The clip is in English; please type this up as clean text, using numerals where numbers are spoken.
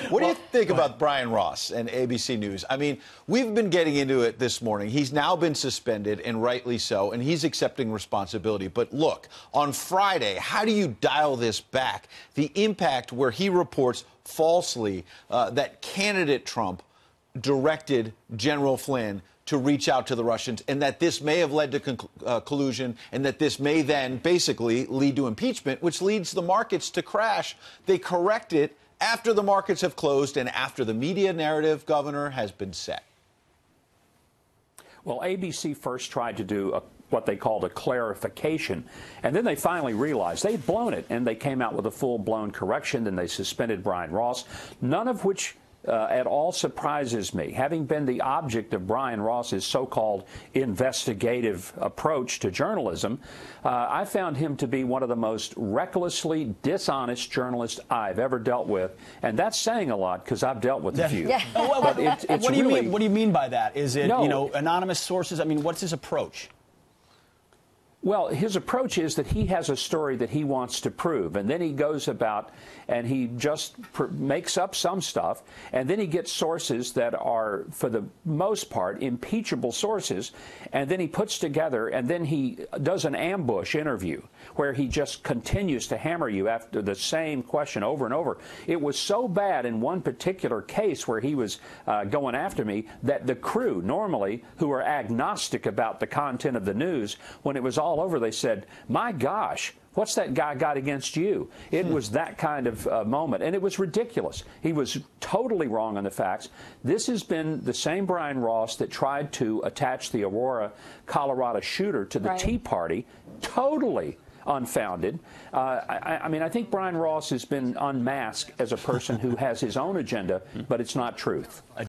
What do you think about Brian Ross and ABC News? I mean, we've been getting into it this morning. He's now been suspended, and rightly so, and he's accepting responsibility. But look, on Friday, how do you dial this back? The impact where he reports falsely that candidate Trump directed General Flynn to reach out to the Russians, and that this may have led to collusion, and that this may then basically lead to impeachment, which leads the markets to crash. They correct it after the markets have closed and after the media narrative, Governor, has been set. Well, ABC first tried to do what they called a clarification, and then they finally realized they'd blown it, and they came out with a full-blown correction, and they suspended Brian Ross, none of which at all surprises me. Having been the object of Brian Ross's so-called investigative approach to journalism, I found him to be one of the most recklessly dishonest journalists I've ever dealt with, and that's saying a lot because I've dealt with a few. Yeah. But it's what do you really, mean? What do you mean by that? Is it anonymous sources? I mean, what's his approach? Well, his approach is that he has a story that he wants to prove, and then he goes about and he just makes up some stuff, and then he gets sources that are, for the most part, impeachable sources, and then he puts together, and then he does an ambush interview where he just continues to hammer you after the same question over and over. It was so bad in one particular case where he was going after me that the crew, normally, who are agnostic about the content of the news, when it was all over, they said, "My gosh, what's that guy got against you?" It was that kind of moment, and it was ridiculous. He was totally wrong on the facts. This has been the same Brian Ross that tried to attach the Aurora, Colorado shooter to the Tea Party, totally unfounded. I mean, I think Brian Ross has been unmasked as a person who has his own agenda, but it's not truth.